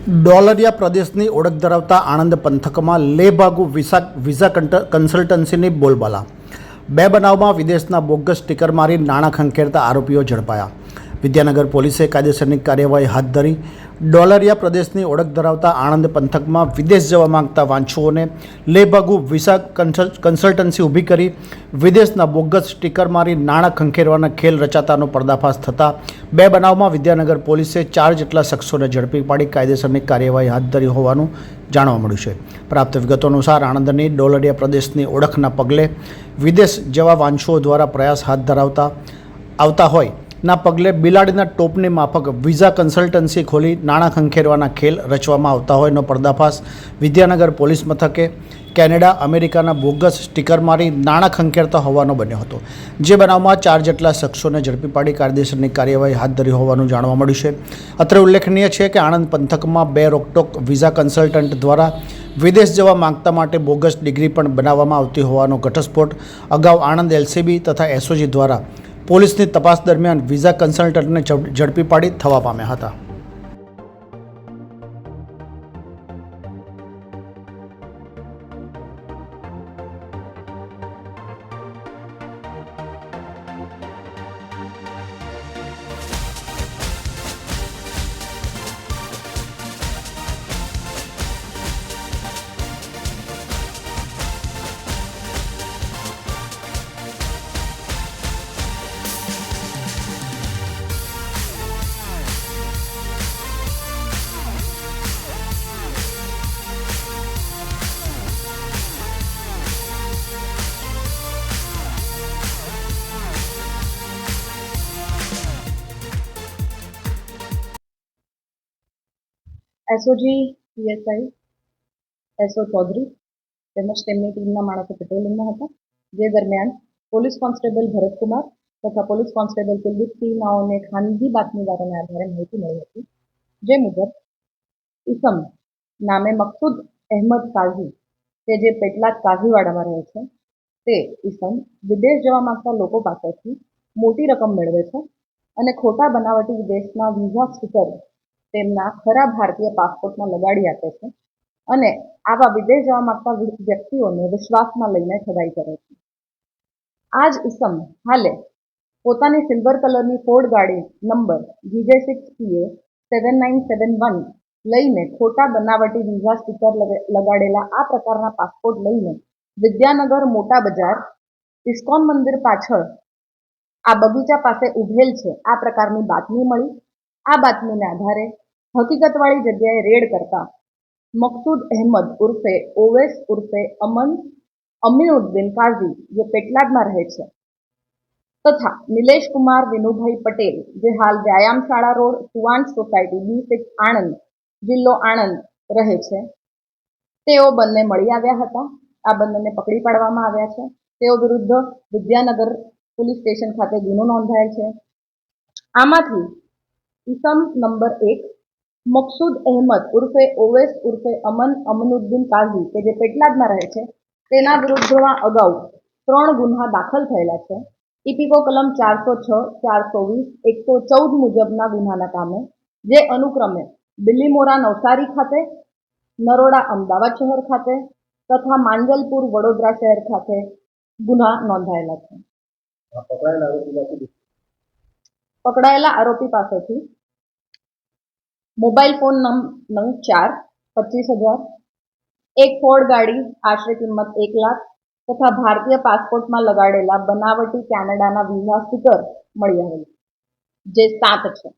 ડોલરિયા પ્રદેશની ઓળખ ધરાવતા આણંદ પંથકમાં લેભાગુ વિઝા કન્સલ્ટન્સીની બોલબાલા। બે બનાવમાં વિદેશના બોગસ સ્ટીકર મારી નાણાં ખંખેરતા આરોપીઓ ઝડપાયા। વિદ્યાનગર પોલીસે કાયદેસરની કાર્યવાહી હાથ ધરી। ડોલરિયા પ્રદેશની ઓળખ ધરાવતા આણંદ પંથકમાં વિદેશ જવા માંગતા વાંછુઓને લેભાગુ વિઝા કન્સલ્ટન્સી ઊભી કરી વિદેશના બોગસ સ્ટીકર મારી નાણાં ખંખેરવાના ખેલ રચાતાનો પર્દાફાશ થતાં બે બનાવમાં વિદ્યાનગર પોલીસે 4 જેટલા શખ્સોને ઝડપી પાડી કાયદેસરની કાર્યવાહી હાથ ધરી હોવાનું જાણવા મળ્યું છે। પ્રાપ્ત વિગતો અનુસાર આણંદની ડોલરિયા પ્રદેશની ઓળખના પગલે વિદેશ જવા વાંછુઓ દ્વારા પ્રયાસ હાથ ધરાવતા આવતા હોય ના પગલે બિલાડીના ટોપની માફક વિઝા કન્સલ્ટન્સી ખોલી નાણાં ખંખેરવાના ખેલ રચવામાં આવતા હોયનો પર્દાફાશ વિદ્યાનગર પોલીસ મથકે કેનેડા અમેરિકાના બોગસ સ્ટીકર મારી નાણાં ખંખેરતા હોવાનો બન્યો હતો। જે બનાવમાં 4 જેટલા શખ્સોને ઝડપી પાડી કાયદેસરની કાર્યવાહી હાથ ધરી હોવાનું જાણવા મળ્યું છે। અત્રે ઉલ્લેખનીય છે કે આણંદ પંથકમાં 2 રોકટોક વિઝા કન્સલ્ટન્ટ દ્વારા વિદેશ જવા માંગતા માટે બોગસ ડિગ્રી પણ બનાવવામાં આવતી હોવાનો ઘટસ્ફોટ અગાઉ આણંદ એલસીબી તથા એસઓજી દ્વારા પોલીસની તપાસ દરમિયાન વિઝા કન્સલ્ટન્ટને ઝડપી પાડી થવા પામ્યા હતા। એસઓજી પીએસઆઈ એસઓ ચૌધરી તેમજ તેમની ટીમના માણસો પેટ્રોલિંગમાં હતા। જે દરમિયાન પોલીસ કોન્સ્ટેબલ ભરતકુમાર તથા પોલીસ કોન્સ્ટેબલ કુલદીપસિંહ નાઓને ખાનગી બાતમીદારોના આધારે માહિતી મળી હતી। જે મુજબ ઈસમ નામે મકસૂદ અહેમદ કાઝી કે જે પેટલાદ કાઝીવાડામાં રહે છે તે ઈસમ વિદેશ જવા માંગતા લોકો પાસેથી મોટી રકમ મેળવે છે અને ખોટા બનાવટી વિદેશના વિઝા સ્ટીકર તેમના ખરા ભારતીય પાસપોર્ટમાં લગાડી આપે છે અને આવા વિદેશ જવા માંગતા વ્યક્તિઓને વિશ્વાસમાં લઈને ઠગાઈ કરે છે। આ જ ઈસમ હાલે પોતાની સિલ્વર કલરની ફોર્ડ ગાડી નંબર GJ6PA7971 લઈને ખોટા બનાવટી વિઝા સ્ટીકર લગાડેલા આ પ્રકારના પાસપોર્ટ લઈને વિદ્યાનગર મોટા બજાર ઇસ્કોન મંદિર પાછળ આ બગીચા પાસે ઉભેલ છે આ પ્રકારની બાતમી મળી। આ બાતમીને આધારે હકીકતવાળી જગ્યાએ રેડ કરતા મકસૂદ અહેમદ ઉર્ફે ઓવેસ ઉર્ફે અમીનુદ્દીન કાઝી જે પેટલાદમાં રહે છે તથા નિલેશ કુમાર વિનુભાઈ પટેલ જે હાલ વ્યાયામશાળા રોડ સુવાંશ સોસાયટી B6 આણંદ જિલ્લો આણંદ રહે છે તેઓ બંને મળી આવ્યા હતા। આ બંનેને પકડી પાડવામાં આવ્યા છે। તેઓ વિરુદ્ધ વિદ્યાનગર પોલીસ સ્ટેશન ખાતે ગુનો નોંધાયેલ છે। આમાંથી ઈસમ નંબર 1 મકસૂદ અહેમદ ઉર્ફે ઓવેસ ઉર્ફે અમીનુદ્દીન કાઝી કે જે પેટલાદમાં રહે છે તેના વિરુદ્ધમાં અગાઉ 3 ગુન્હા દાખલ થયેલા છે। ઇપીકો કલમ 406, 420, 114 મુજબના ગુન્હાના કામે જે અનુક્રમે બિલીમોરા નવસારી ખાતે, નરોડા અમદાવાદ શહેર ખાતે તથા માંજલપુર વડોદરા શહેર ખાતે ગુન્હા નોંધાયેલા છે। પકડાયેલા આરોપી પાસેથી મોબાઈલ ફોન નંગ 4 25,000, એક ફોર્ડ ગાડી આશરે કિંમત 1 લાખ તથા ભારતીય પાસપોર્ટમાં લગાડેલા બનાવટી કેનેડાના વિઝા સ્ટીકર મળી આવેલ જે 7 છે।